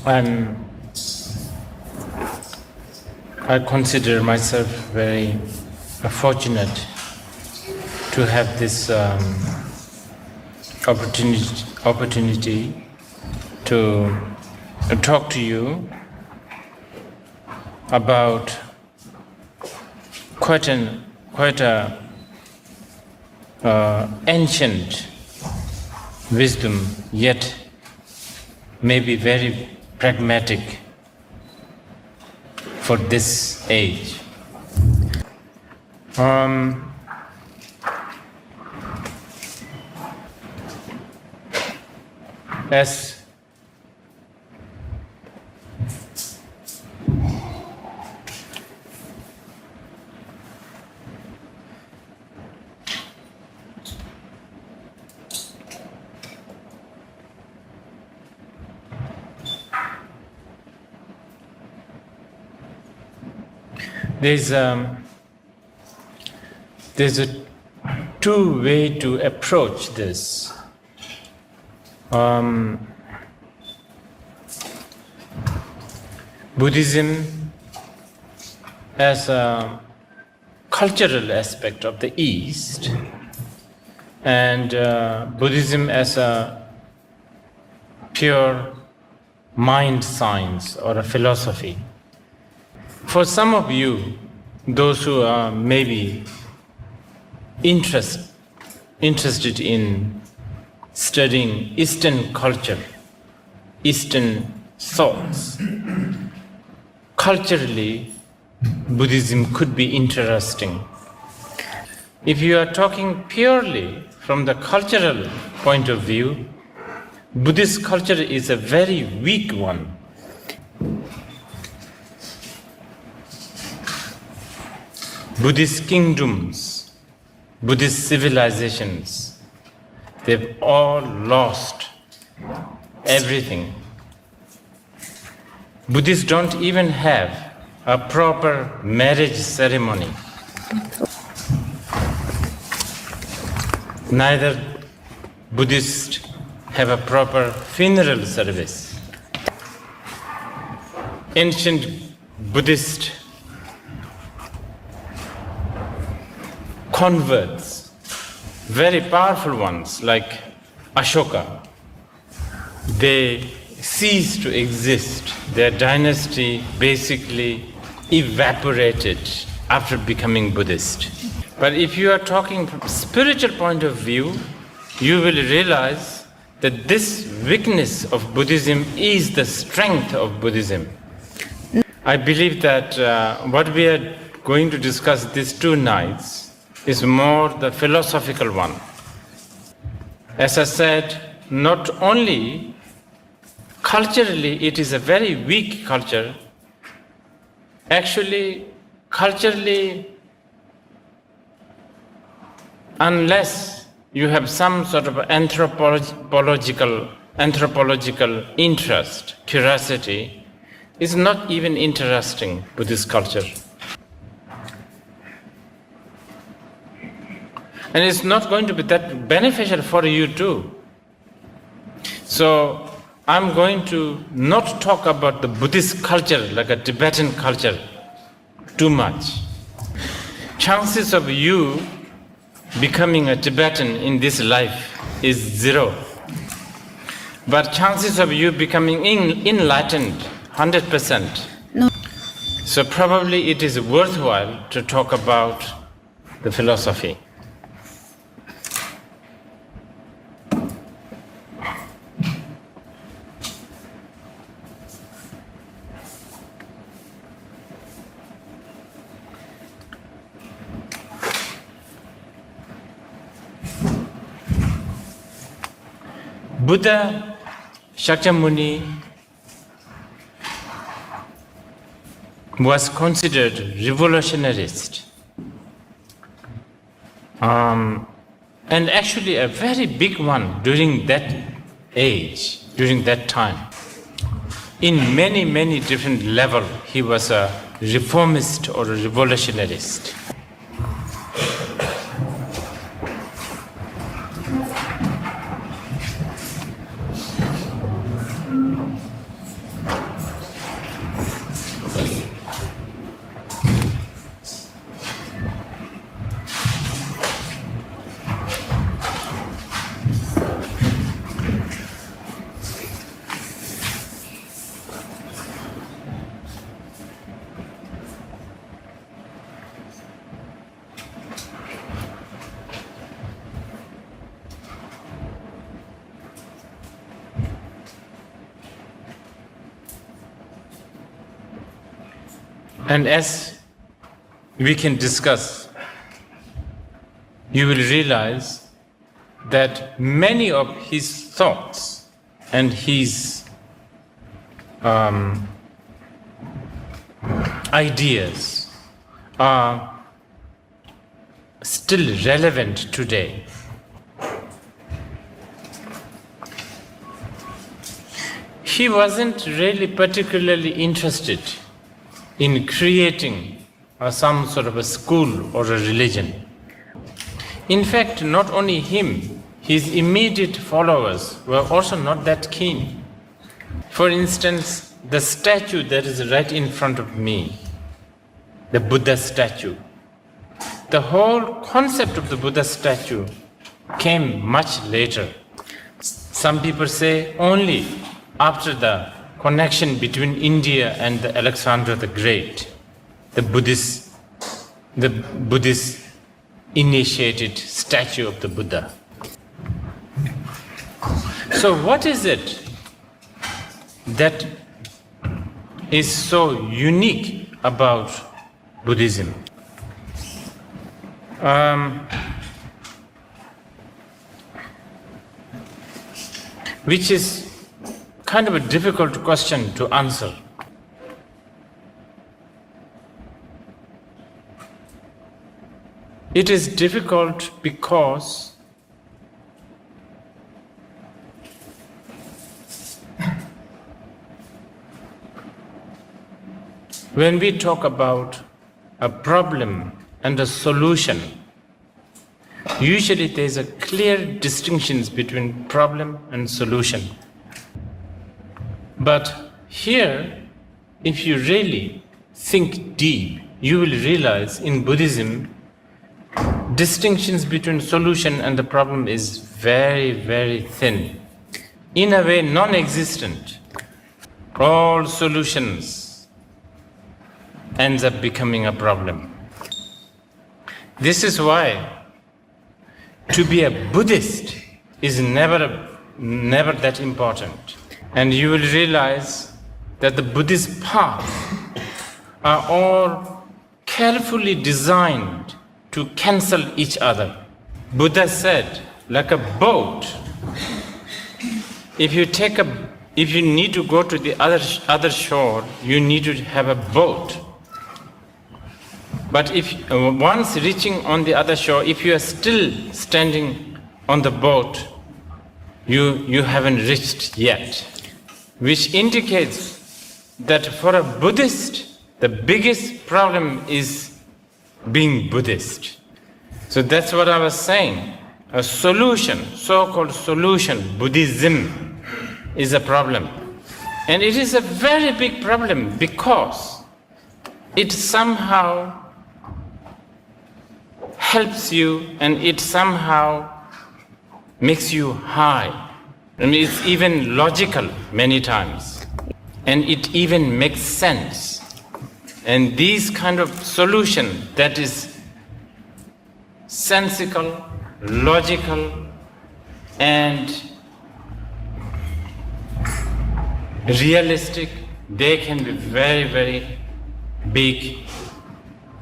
I consider myself very fortunate to have this opportunity to talk to you about quite a ancient wisdom, yet maybe very pragmatic for this age. As there's a two way to approach this. Buddhism as a cultural aspect of the East, and Buddhism as a pure mind science or a philosophy. For some of you, those who are maybe interested in studying Eastern culture, Eastern thoughts, culturally, Buddhism could be interesting. If you are talking purely from the cultural point of view, Buddhist culture is a very weak one. Buddhist kingdoms, Buddhist civilizations, they've all lost everything. Buddhists don't even have a proper marriage ceremony. Neither Buddhists have a proper funeral service. Ancient Buddhist converts, very powerful ones like Ashoka, they cease to exist. Their dynasty basically evaporated after becoming Buddhist. But if you are talking from a spiritual point of view, you will realize that this weakness of Buddhism is the strength of Buddhism. I believe that what we are going to discuss these 2 nights is more the philosophical one. As I said, not only culturally it is a very weak culture, actually culturally, unless you have some sort of anthropological interest, curiosity, is not even interesting Buddhist culture. And it's not going to be that beneficial for you too. So I'm going to not talk about the Buddhist culture like a Tibetan culture too much. Chances of you becoming a Tibetan in this life is 0. But chances of you becoming enlightened, 100%. No. So probably it is worthwhile to talk about the philosophy. Buddha Shakyamuni was considered revolutionarist, and actually a very big one during that age, during that time. In many different levels, he was a reformist or a revolutionarist. And as we can discuss, you will realize that many of his thoughts and his ideas are still relevant today. He wasn't really particularly interested in creating some sort of a school or a religion. In fact, not only him, his immediate followers were also not that keen. For instance, the statue that is right in front of me, the Buddha statue, the whole concept of the Buddha statue came much later. Some people say only after the connection between India and the Alexander the Great, the Buddhist initiated statue of the Buddha. So what is it that is so unique about Buddhism? Which is kind of a difficult question to answer. It is difficult because when we talk about a problem and a solution, usually there is a clear distinction between problem and solution. But here, if you really think deep, you will realize in Buddhism, distinctions between solution and the problem is very, very thin. In a way, non-existent. All solutions ends up becoming a problem. This is why to be a Buddhist is never that important. And you will realize that the Buddhist paths are all carefully designed to cancel each other. Buddha said, like a boat, if you need to go to the other shore, you need to have a boat. But if once reaching on the other shore, if you are still standing on the boat, you haven't reached yet. Which indicates that for a Buddhist, the biggest problem is being Buddhist. So that's what I was saying. A solution, so-called solution, Buddhism, is a problem. And it is a very big problem because it somehow helps you and it somehow makes you high. I mean, it's even logical many times. And it even makes sense. And these kind of solution that is sensical, logical, and realistic, they can be very, very big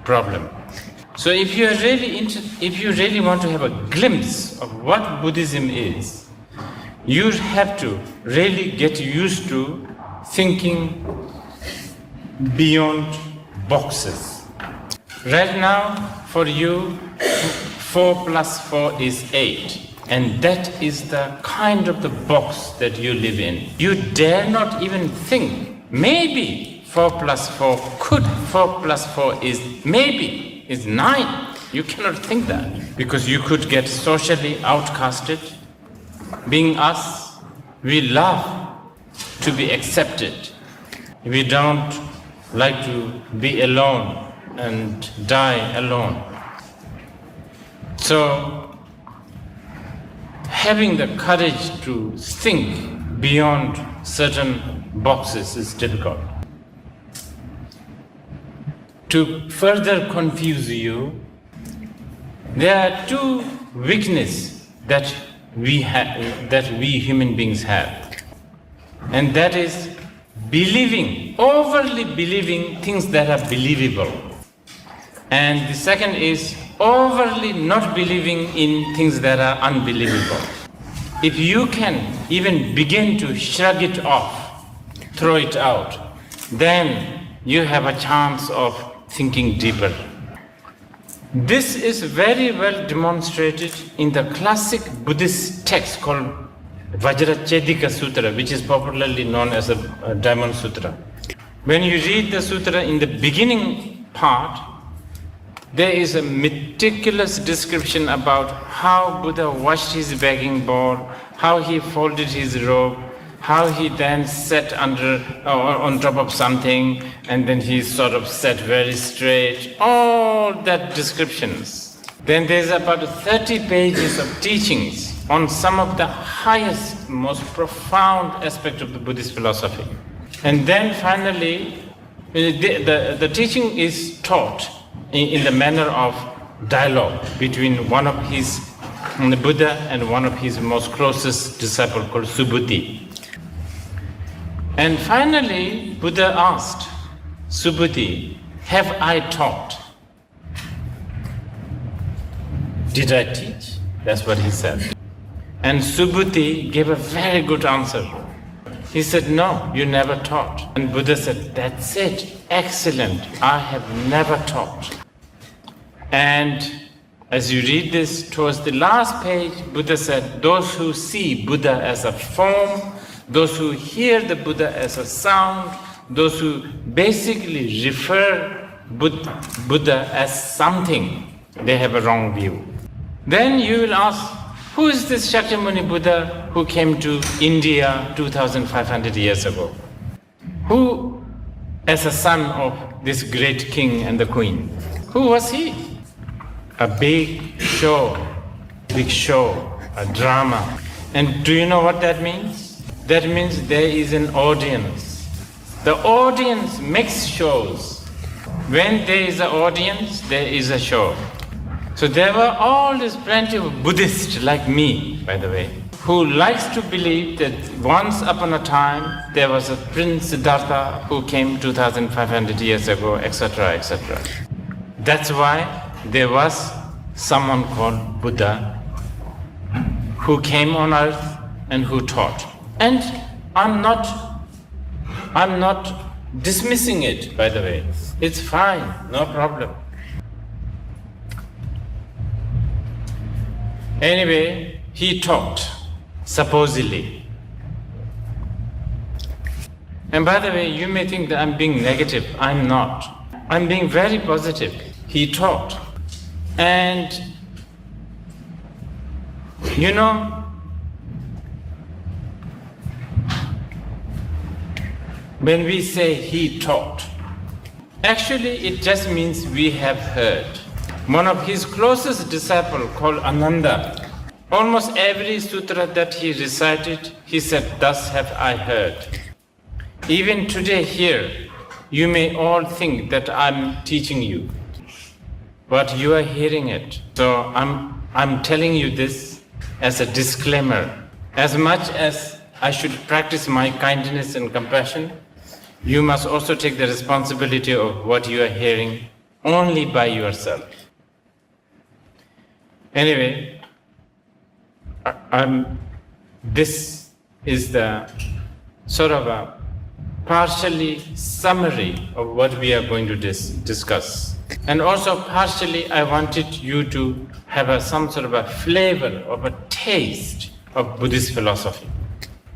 problem. So if you really want to have a glimpse of what Buddhism is, you have to really get used to thinking beyond boxes. Right now, for you, 4 plus 4 is 8. And that is the kind of the box that you live in. You dare not even think, maybe 4 plus 4 is 9. You cannot think that. Because you could get socially outcasted. Being us, we love to be accepted. We don't like to be alone and die alone. So, having the courage to think beyond certain boxes is difficult. To further confuse you, there are 2 weaknesses that we human beings have, and that is overly believing things that are believable. And the second is overly not believing in things that are unbelievable. If you can even begin to shrug it off, throw it out, then you have a chance of thinking deeper. This is very well demonstrated in the classic Buddhist text called Vajrachedika Sutra, which is popularly known as the Diamond Sutra. When you read the sutra, in the beginning part, there is a meticulous description about how Buddha washed his begging bowl, how he folded his robe, how he then sat on top of something, and then he sort of sat very straight, all that descriptions. Then there's about 30 pages of teachings on some of the highest, most profound aspects of the Buddhist philosophy. And then finally, the teaching is taught in the manner of dialogue between one of his, the Buddha, and one of his most closest disciple called Subhuti. And finally, Buddha asked Subhuti, "Have I taught?" Did I teach? That's what he said. And Subhuti gave a very good answer. He said, "No, you never taught." And Buddha said, "That's it, excellent, I have never taught." And as you read this, towards the last page, Buddha said, "Those who see Buddha as a form, those who hear the Buddha as a sound, those who basically refer Buddha as something, they have a wrong view." Then you will ask, who is this Shakyamuni Buddha who came to India 2,500 years ago? Who, as a son of this great king and the queen, who was he? A big show, a drama. And do you know what that means? That means there is an audience. The audience makes shows. When there is an audience, there is a show. So there were always plenty of Buddhists like me, by the way, who likes to believe that once upon a time there was a Prince Siddhartha who came 2,500 years ago, etc., etc. That's why there was someone called Buddha who came on earth and who taught. And I'm not dismissing it, by the way. It's fine, no problem. Anyway, he taught, supposedly. And by the way, you may think that I'm being negative. I'm not. I'm being very positive. He taught. And, you know, when we say he taught, actually it just means we have heard. One of his closest disciples called Ananda, almost every sutra that he recited, he said, "Thus have I heard." Even today here, you may all think that I'm teaching you, but you are hearing it. So I'm telling you this as a disclaimer. As much as I should practice my kindness and compassion, you must also take the responsibility of what you are hearing only by yourself. Anyway, this is the sort of a partially summary of what we are going to discuss. And also partially I wanted you to have some sort of a flavor, of a taste of Buddhist philosophy.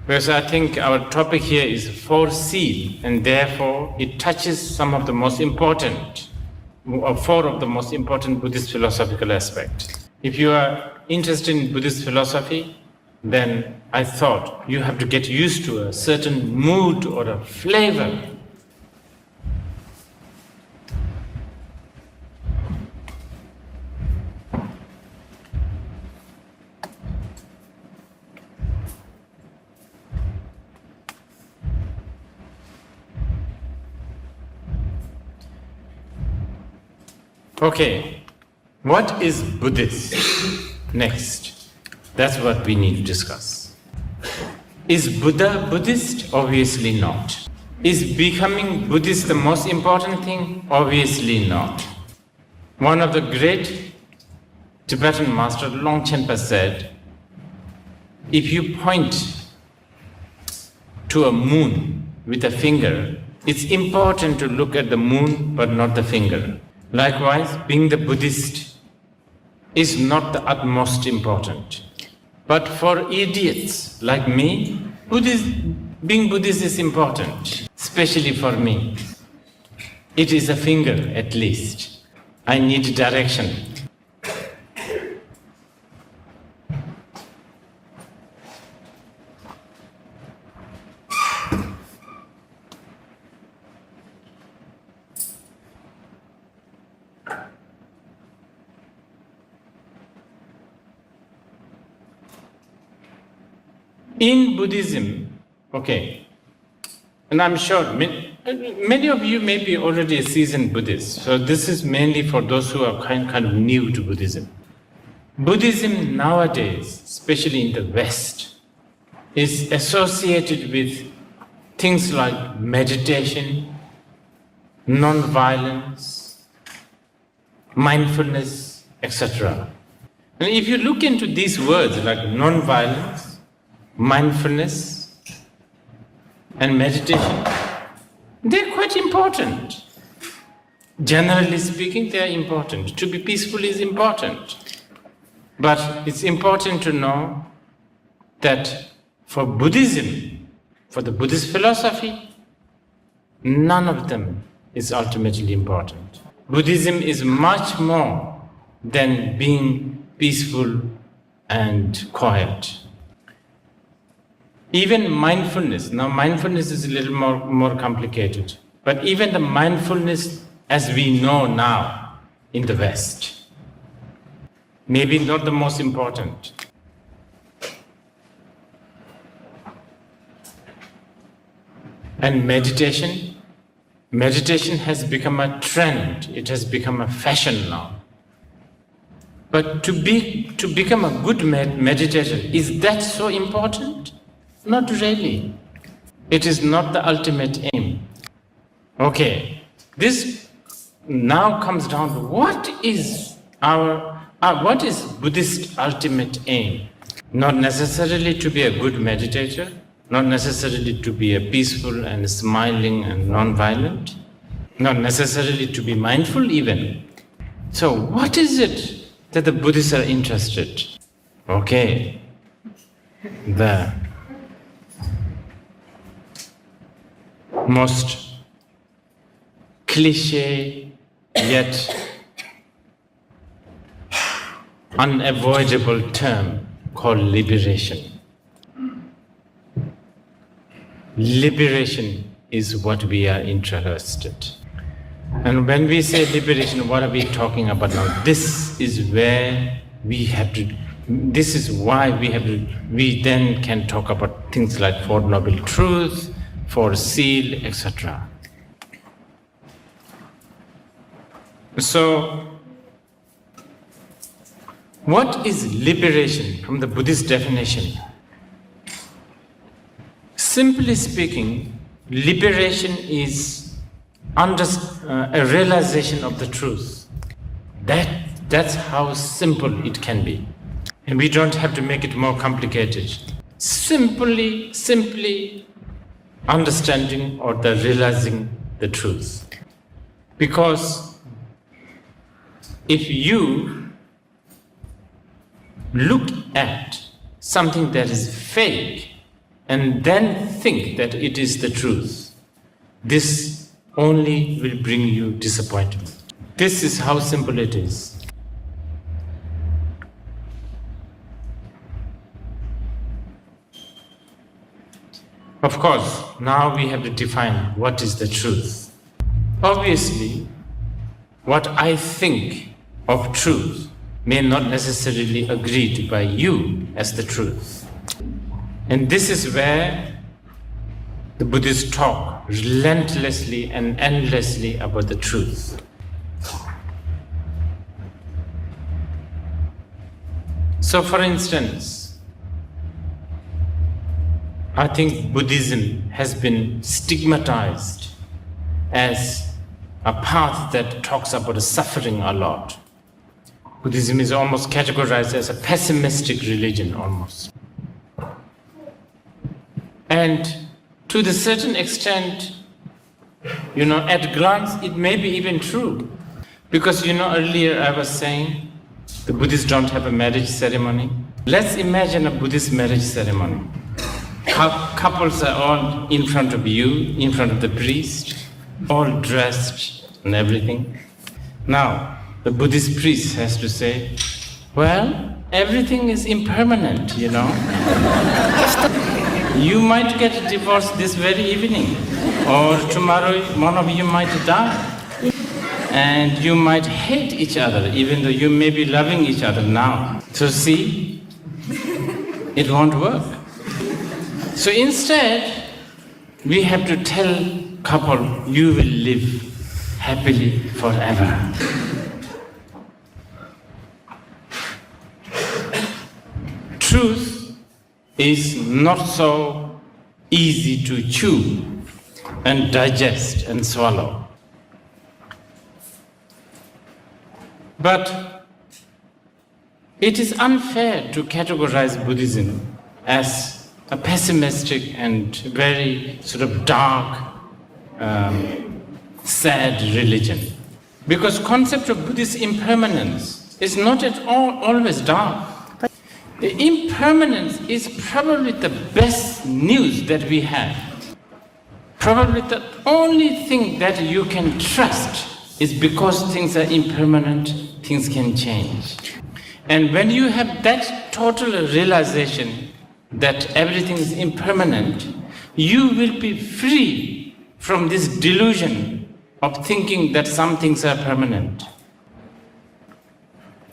Because I think our topic here is foreseal, and therefore it touches some of the most important, or four of the most important Buddhist philosophical aspects. If you are interested in Buddhist philosophy, then I thought you have to get used to a certain mood or a flavor. Okay, what is Buddhist? Next, that's what we need to discuss. Is Buddha Buddhist? Obviously not. Is becoming Buddhist the most important thing? Obviously not. One of the great Tibetan master, Longchenpa, said, if you point to a moon with a finger, it's important to look at the moon but not the finger. Likewise, being the Buddhist is not the utmost important. But for idiots like me, being Buddhist is important, especially for me. It is a finger at least. I need direction. In Buddhism, okay, and I'm sure many of you may be already a seasoned Buddhist, so this is mainly for those who are kind of new to Buddhism. Buddhism nowadays, especially in the West, is associated with things like meditation, non-violence, mindfulness, etc. And if you look into these words like non-violence, mindfulness and meditation, they're quite important. Generally speaking, they are important. To be peaceful is important. But it's important to know that for Buddhism, for the Buddhist philosophy, none of them is ultimately important. Buddhism is much more than being peaceful and quiet. Even mindfulness, now mindfulness is a little more complicated, but even the mindfulness as we know now in the West, maybe not the most important. And meditation has become a trend, it has become a fashion now. But to become a good meditator, is that so important? Not really. It is not the ultimate aim. Okay, this now comes down to what is Buddhist ultimate aim? Not necessarily to be a good meditator, not necessarily to be a peaceful and smiling and non-violent, not necessarily to be mindful even. So what is it that the Buddhists are interested? Okay, the most cliché yet unavoidable term called liberation. Liberation is what we are interested. And when we say liberation, what are we talking about now? This is where we have to, this is why we then can talk about things like Four Noble Truths, Four Seal, etc. So, what is liberation from the Buddhist definition? Simply speaking, liberation is a realization of the truth. That's how simple it can be. And we don't have to make it more complicated. Simply understanding or the realizing the truth. Because if you look at something that is fake and then think that it is the truth, this only will bring you disappointment. This is how simple it is. Of course, now we have to define what is the truth. Obviously, what I think of truth may not necessarily agree by you as the truth. And this is where the Buddhists talk relentlessly and endlessly about the truth. So for instance, I think Buddhism has been stigmatized as a path that talks about suffering a lot. Buddhism is almost categorized as a pessimistic religion, almost. And to the certain extent, at glance, it may be even true. Because, earlier I was saying, the Buddhists don't have a marriage ceremony. Let's imagine a Buddhist marriage ceremony. How couples are all in front of you, in front of the priest, all dressed and everything. Now, the Buddhist priest has to say, well, everything is impermanent, You might get divorced this very evening, or tomorrow one of you might die. And you might hate each other, even though you may be loving each other now. So see, it won't work. So instead, we have to tell couple, you will live happily forever. Truth is not so easy to chew and digest and swallow. But it is unfair to categorize Buddhism as a pessimistic and very sort of dark, sad religion. Because concept of Buddhist impermanence is not at all always dark. The impermanence is probably the best news that we have. Probably the only thing that you can trust is because things are impermanent, things can change. And when you have that total realization that everything is impermanent, you will be free from this delusion of thinking that some things are permanent.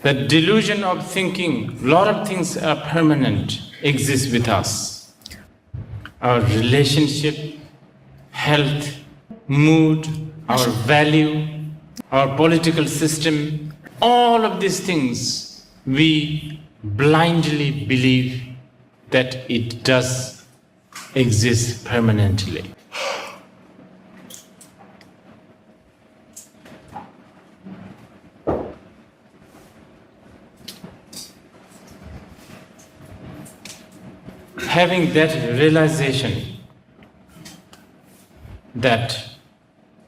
The delusion of thinking a lot of things are permanent exists with us. Our relationship, health, mood, our value, our political system, all of these things, we blindly believe that it does exist permanently. Having that realization that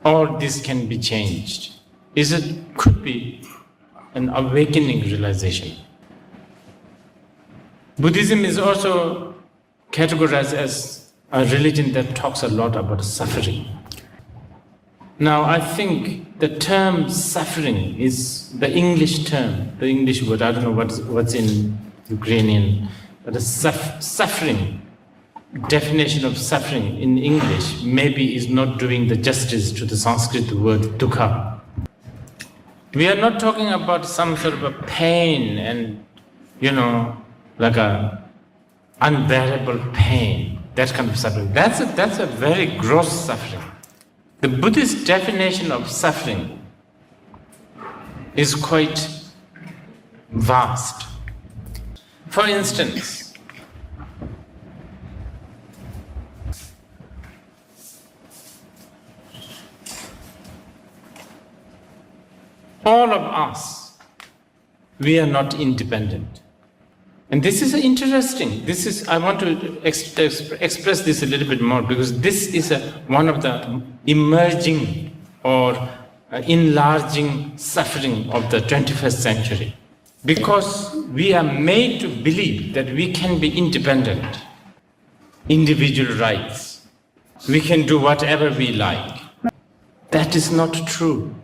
all this can be changed could be an awakening realization. Buddhism is also categorized as a religion that talks a lot about suffering. Now, I think the term suffering is the English term, the English word, I don't know what's in Ukrainian, but the suffering, definition of suffering in English maybe is not doing the justice to the Sanskrit word dukkha. We are not talking about some sort of a pain and, like a unbearable pain, that kind of suffering. That's a very gross suffering. The Buddhist definition of suffering is quite vast. For instance, all of us, we are not independent. And this is interesting. I want to express this a little bit more because this is one of the emerging or enlarging suffering of the 21st century. Because we are made to believe that we can be independent, individual rights. We can do whatever we like. That is not true.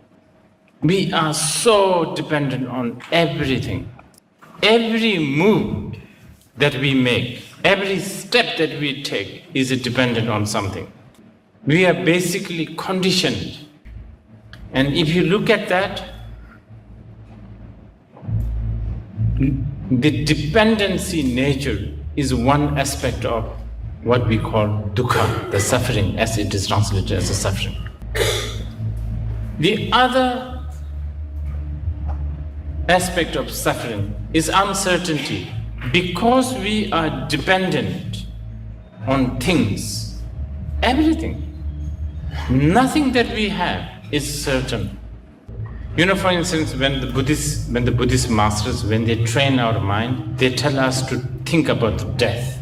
We are so dependent on everything. Every move that we make, every step that we take is dependent on something. We are basically conditioned. And if you look at that, the dependency nature is one aspect of what we call dukkha, the suffering, as it is translated as a suffering. The other aspect of suffering is uncertainty. Because we are dependent on things, everything. Nothing that we have is certain. You know, for instance, when the Buddhist masters, when they train our mind, they tell us to think about death.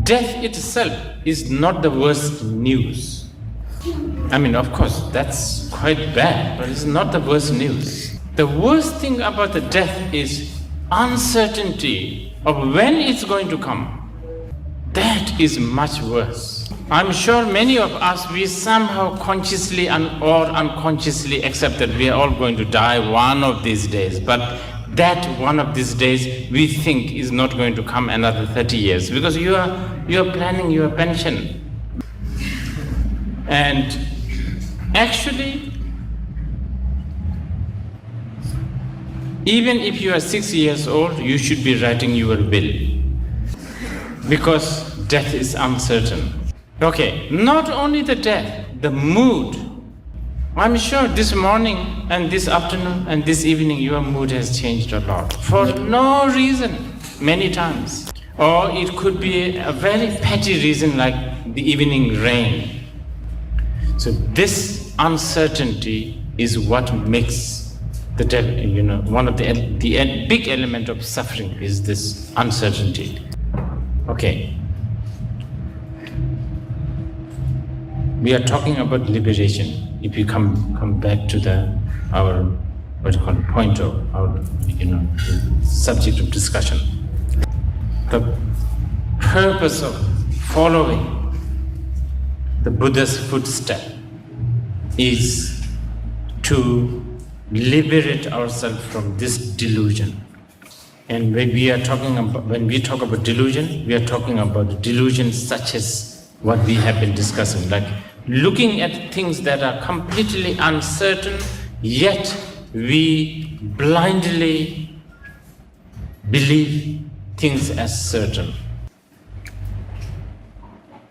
Death itself is not the worst news. I mean, of course, that's quite bad, but it's not the worst news. The worst thing about the death is uncertainty of when it's going to come. That is much worse. I'm sure many of us, we somehow consciously or unconsciously accept that we are all going to die one of these days, but that one of these days we think is not going to come another 30 years because you are planning your pension. And actually, even if you are 6 years old, you should be writing your will because death is uncertain. Okay, not only the death, the mood. I'm sure this morning and this afternoon and this evening your mood has changed a lot for no reason, many times. Or it could be a very petty reason like the evening rain. So this uncertainty is what makes the death, one of the big element of suffering is this uncertainty. Okay. We are talking about liberation. If you come back to our point of our subject of discussion, the purpose of following the Buddha's footstep is to liberate ourselves from this delusion. And when we talk about delusion, we are talking about delusions such as what we have been discussing, like looking at things that are completely uncertain, yet we blindly believe things as certain.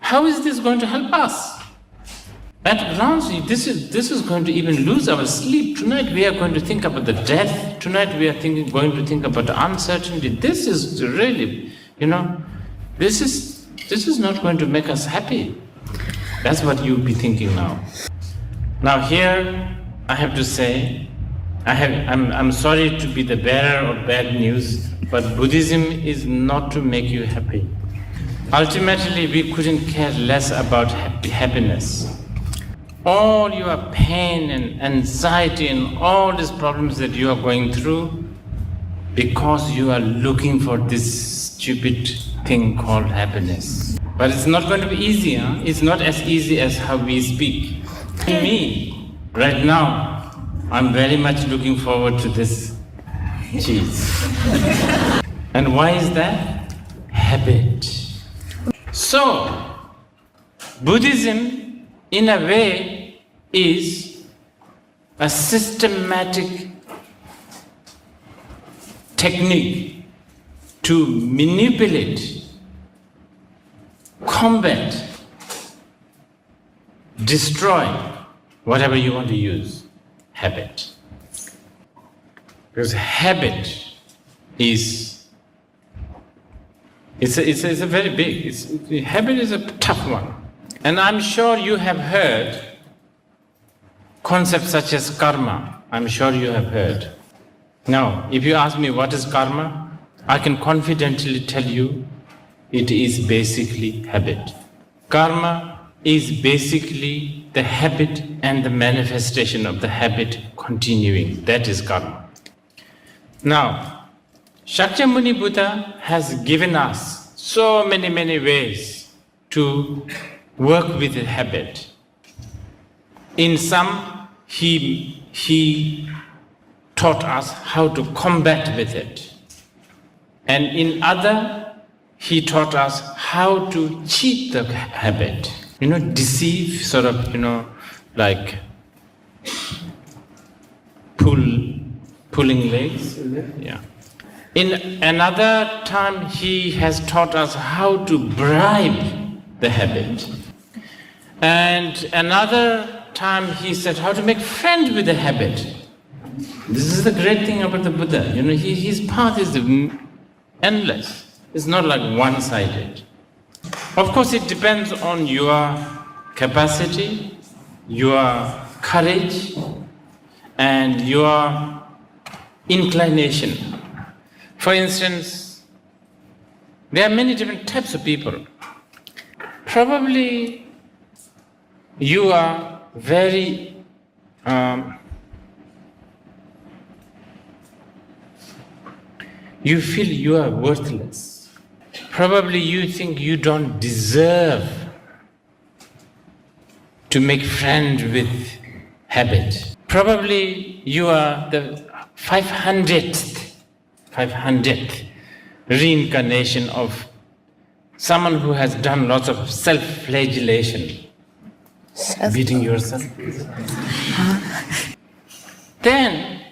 How is this going to help us? At once, this is going to even lose our sleep. Tonight we are going to think about the death. Tonight we are going to think about the uncertainty. This is really, this is not going to make us happy. That's what you'll be thinking now. Now here, I have to say, I'm sorry to be the bearer of bad news, but Buddhism is not to make you happy. Ultimately, we couldn't care less about happiness. All your pain and anxiety and all these problems that you are going through because you are looking for this stupid thing called happiness. But it's not going to be easy, huh? It's not as easy as how we speak. Me, right now, I'm very much looking forward to this cheese. And why is that? Habit. So, Buddhism, in a way, is a systematic technique to manipulate, combat, destroy whatever you want to use, habit. Because habit is a very big, habit is a tough one. And I'm sure you have heard concepts such as karma. I'm sure you have heard. Now, if you ask me what is karma, I can confidently tell you it is basically habit. Karma is basically the habit and the manifestation of the habit continuing. That is karma. Now, Shakyamuni Buddha has given us so many ways to work with the habit. In some, he taught us how to combat with it. And in other, he taught us how to cheat the habit. Deceive, sort of, like pulling legs. Yeah. In another time, he has taught us how to bribe the habit. And another time, he said how to make friends with the habit. This is the great thing about the Buddha. His path is endless. It's not like one-sided. Of course, it depends on your capacity, your courage, and your inclination. For instance, there are many different types of people. Probably you are very you feel you are worthless. Probably you think you don't deserve to make friends with habit. Probably you are the 500th reincarnation of someone who has done lots of self-flagellation. Beating yourself. Then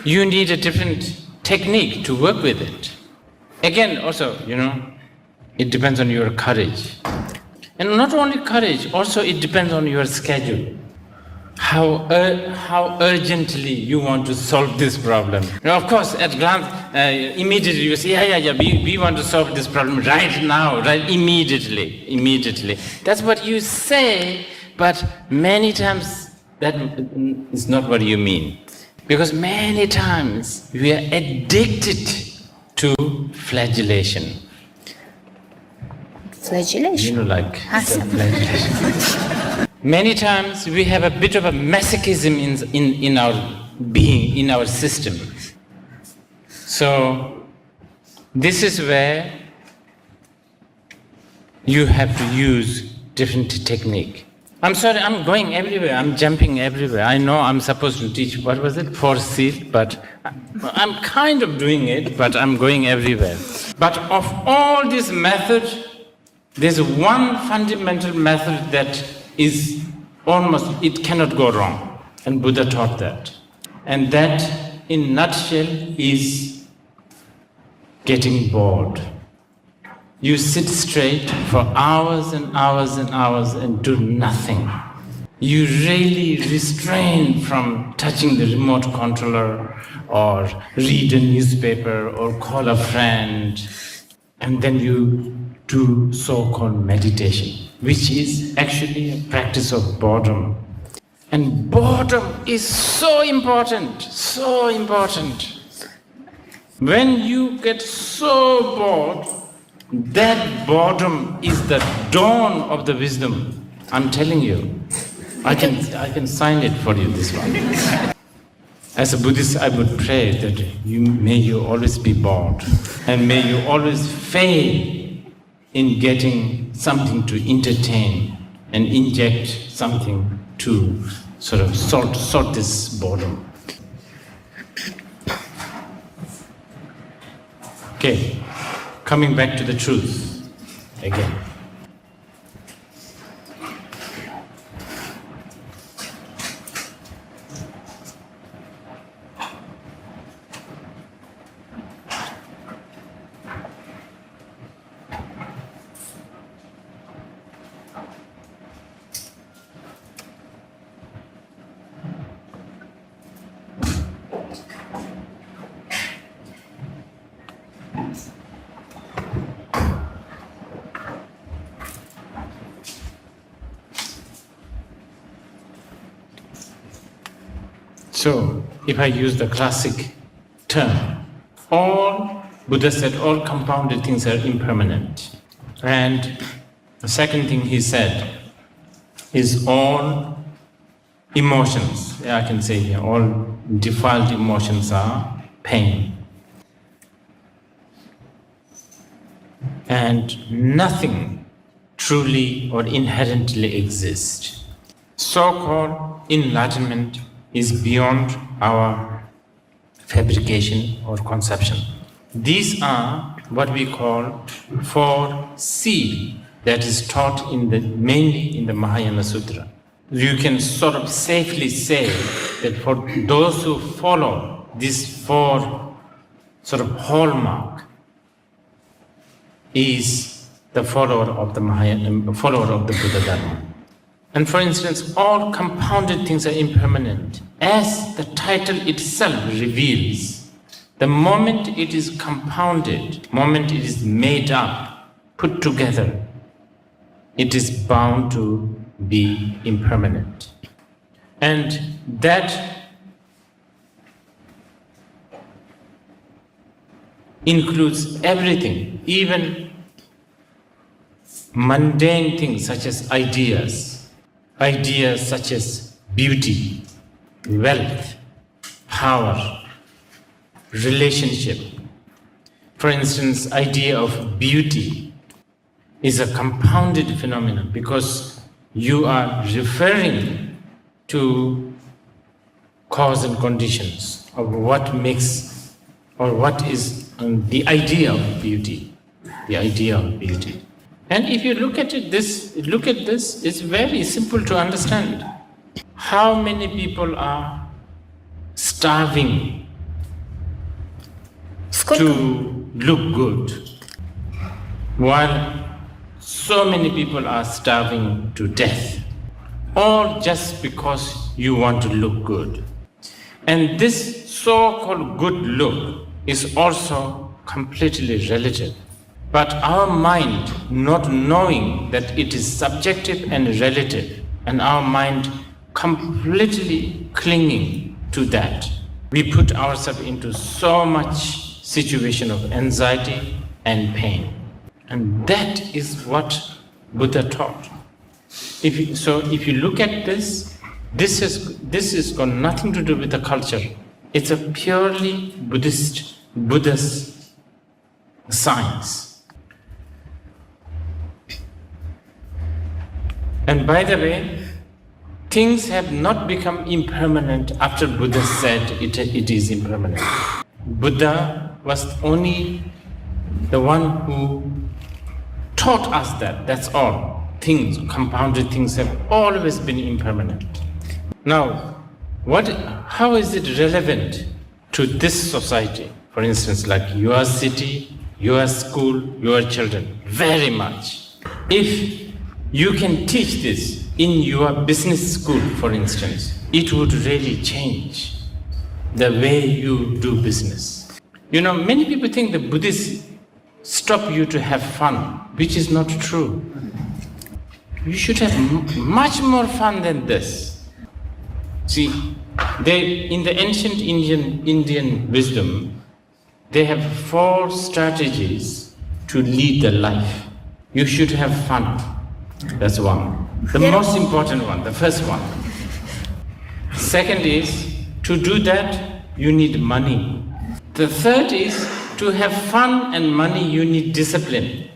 you need a different technique to work with it. Again, also, it depends on your courage. And not only courage, also it depends on your schedule. How urgently you want to solve this problem. Now, of course, at glance, immediately you say, we want to solve this problem right now, right, immediately. That's what you say, but many times that is not what you mean. Because many times we are addicted to flagellation. Flagellation? Like flagellation. Many times we have a bit of a masochism in our being, in our system. So this is where you have to use different technique. I'm sorry, I'm going everywhere, I'm jumping everywhere. I know I'm supposed to teach, what was it, 4 C's, but I'm kind of doing it, but I'm going everywhere. But of all these methods, there's one fundamental method that is almost, it cannot go wrong. And Buddha taught that. And that, in a nutshell, is getting bored. You sit straight for hours and hours and hours and do nothing. You really restrain from touching the remote controller or read a newspaper or call a friend. And then you do so-called meditation, which is actually a practice of boredom. And boredom is so important, so important. When you get so bored, that boredom is the dawn of the wisdom. I'm telling you. I can sign it for you, this one. As a Buddhist, I would pray that may you always be bored, and may you always fail in getting something to entertain and inject something to sort of sort this boredom. Okay, coming back to the truth again. So, if I use the classic term, Buddha said all compounded things are impermanent. And the second thing he said is all emotions, I can say here, all defiled emotions are pain. And nothing truly or inherently exists. So-called enlightenment is beyond our fabrication or conception. These are what we call 4 C's that is taught mainly in the Mahayana Sutra. You can sort of safely say that for those who follow these 4 sort of hallmark is the follower of the Buddha Dharma. And for instance, all compounded things are impermanent. As the title itself reveals, the moment it is compounded, moment it is made up, put together, it is bound to be impermanent. And that includes everything, even mundane things such as ideas such as beauty, wealth, power, relationship. For instance, idea of beauty is a compounded phenomenon because you are referring to cause and conditions of what makes or what is the idea of beauty, the idea of beauty. And if you look at this, it's very simple to understand. How many people are starving to look good, while so many people are starving to death, all just because you want to look good. And this so-called good look is also completely relative. But our mind, not knowing that it is subjective and relative, and our mind completely clinging to that, we put ourselves into so much situation of anxiety and pain. And that is what Buddha taught. If you look at this has got nothing to do with the culture. It's a purely Buddhist science. And by the way, things have not become impermanent after Buddha said it is impermanent. Buddha was only the one who taught us that, that's all. Things, compounded things have always been impermanent. Now, how is it relevant to this society? For instance, like your city, your school, your children, very much. If you can teach this in your business school, for instance, it would really change the way you do business. Many people think the Buddhists stop you to have fun, which is not true. You should have much more fun than this. See, in the ancient Indian wisdom, they have 4 strategies to lead the life. You should have fun. That's one. The most important one, the first one. Second is, to do that, you need money. The third is, to have fun and money, you need discipline.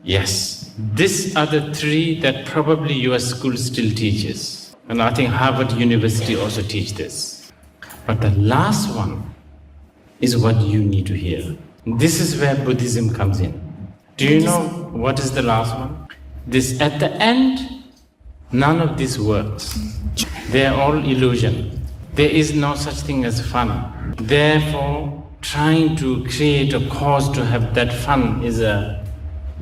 Yes, these are the 3 that probably your school still teaches. And I think Harvard University also teach this. But the last one is what you need to hear. This is where Buddhism comes in. Do you know what is the last one? This, at the end, none of this works. They are all illusion. There is no such thing as fun. Therefore, trying to create a cause to have that fun is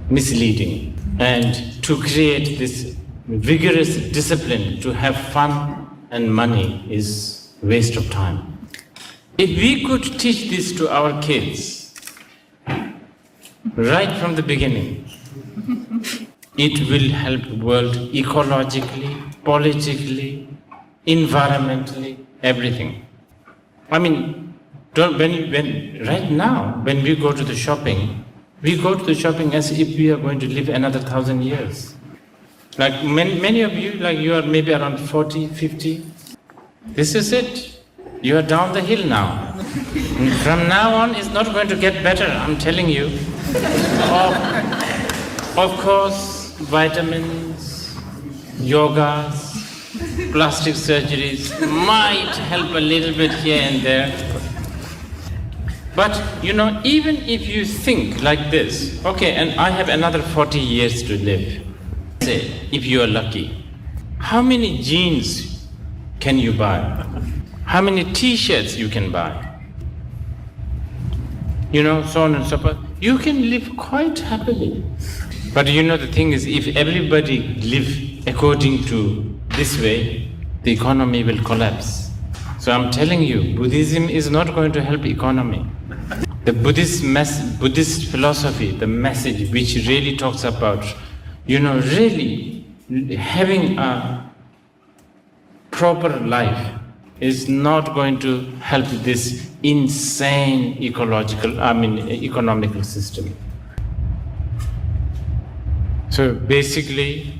misleading. And to create this vigorous discipline to have fun and money is waste of time. If we could teach this to our kids right from the beginning, it will help the world ecologically, politically, environmentally, everything. I mean, right now, when we go to the shopping as if we are going to live another 1,000 years. Like many of you, like you are maybe around 40, 50. This is it. You are down the hill now. From now on, it's not going to get better, I'm telling you. Of course, vitamins, yogas, plastic surgeries might help a little bit here and there. But, even if you think like this, okay, and I have another 40 years to live, say, if you are lucky, how many jeans can you buy? How many t-shirts you can buy? So on and so forth. You can live quite happily. But the thing is, if everybody live according to this way, the economy will collapse. So I'm telling you, Buddhism is not going to help economy. The Buddhist philosophy, the message which really talks about, really having a proper life is not going to help this insane economical system. So basically,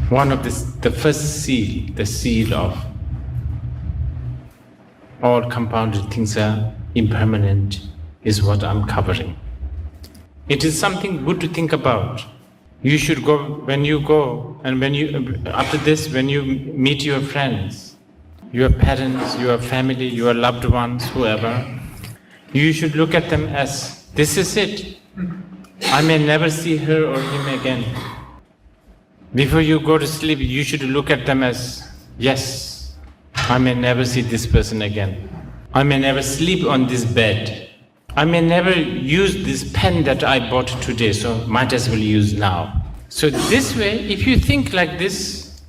one of the first seal, the seal of all compounded things are impermanent, is what I'm covering. It is something good to think about. You should go, when you go, and after this, when you meet your friends, your parents, your family, your loved ones, whoever, you should look at them as, this is it. I may never see her or him again. Before you go to sleep, you should look at them as, yes, I may never see this person again. I may never sleep on this bed. I may never use this pen that I bought today, so might as well use now. So this way, if you think like this,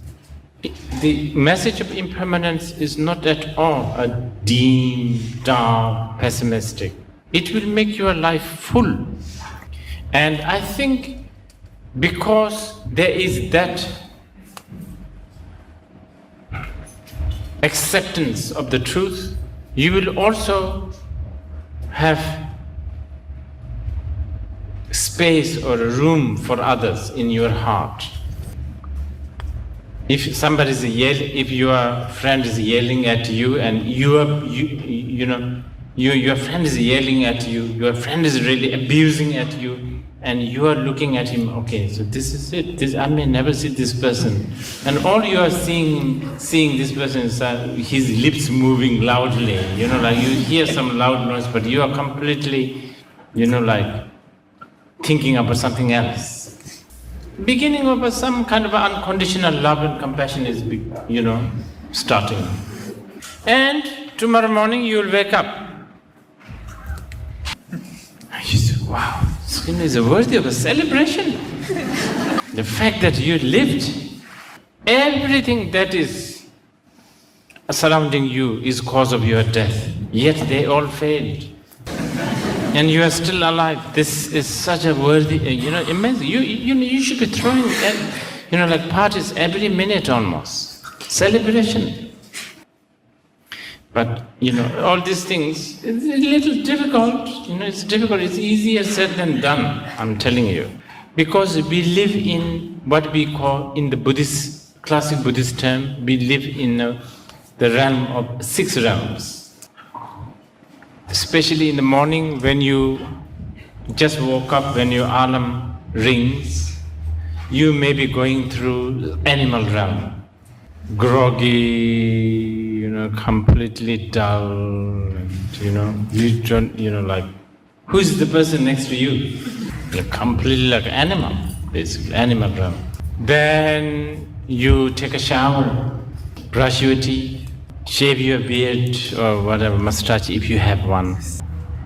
the message of impermanence is not at all a dim, dark, pessimistic. It will make your life full. And I think because there is that acceptance of the truth, you will also have space or room for others in your heart. If somebody is if your friend is yelling at you and your friend is yelling at you, your friend is really abusing at you, and you are looking at him, okay, so this is it, I may never see this person. And all you are seeing this person is his lips moving loudly, like you hear some loud noise, but you are completely, like thinking about something else. Beginning of some kind of unconditional love and compassion is, starting. And tomorrow morning you will wake up. You say, wow, this is worthy of a celebration. The fact that you lived, everything that is surrounding you is cause of your death, yet they all failed. And you are still alive. This is such a worthy, amazing. You should be throwing, like parties every minute almost. Celebration. But, all these things, it's a little difficult. It's difficult. It's easier said than done, I'm telling you. Because we live in what we call, in the classic Buddhist term, we live in the realm of 6 realms. Especially in the morning when you just woke up, when your alarm rings, you may be going through animal realm. Groggy, completely dull, and, you don't, like, who's the person next to you? You're completely like animal, basically, animal realm. Then you take a shower, brush your teeth, shave your beard or whatever, mustache if you have one,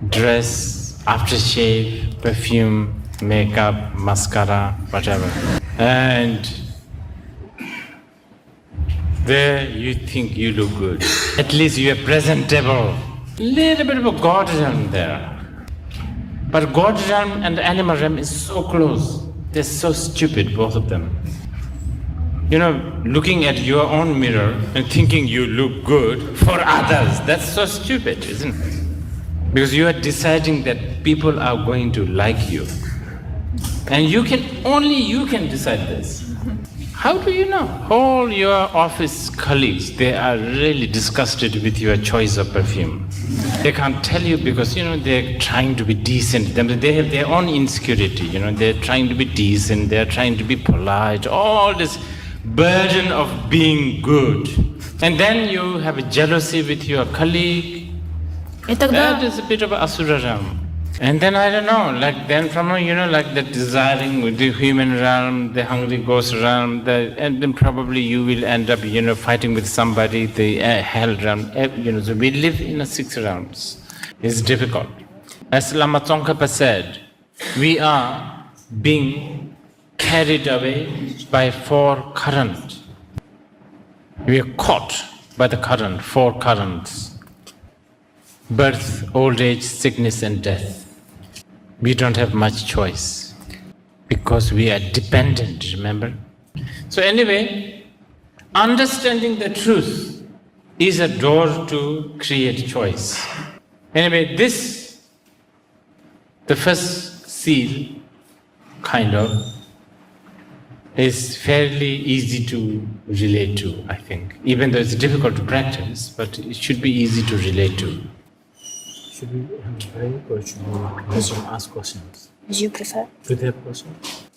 dress, aftershave, perfume, makeup, mascara, whatever. And there you think you look good. At least you are presentable. Little bit of a God realm there. But God realm and animal realm is so close. They're so stupid, both of them. Looking at your own mirror and thinking you look good for others, that's so stupid, isn't it? Because you are deciding that people are going to like you. And only you can decide this. How do you know? All your office colleagues, they are really disgusted with your choice of perfume. They can't tell you because, they're trying to be decent. They have their own insecurity, they're trying to be decent, they're trying to be polite, all this burden of being good. And then you have a jealousy with your colleague. That is a bit of asura realm. And then I don't know, then from the desiring with the human realm, the hungry ghost realm, and then probably you will end up, fighting with somebody, the hell realm, so we live in a 6 realms. It's difficult. As Lama Tsongkhapa said, we are being carried away by four currents. We are caught by the current, four currents: birth, old age, sickness, and death. We don't have much choice because we are dependent, remember? So anyway, understanding the truth is a door to create choice. Anyway, this, the first seal, kind of, is fairly easy to relate to, I think. Even though it's difficult to practice, but it should be easy to relate to. Should we break or should we ask questions? As you prefer. Do they have questions?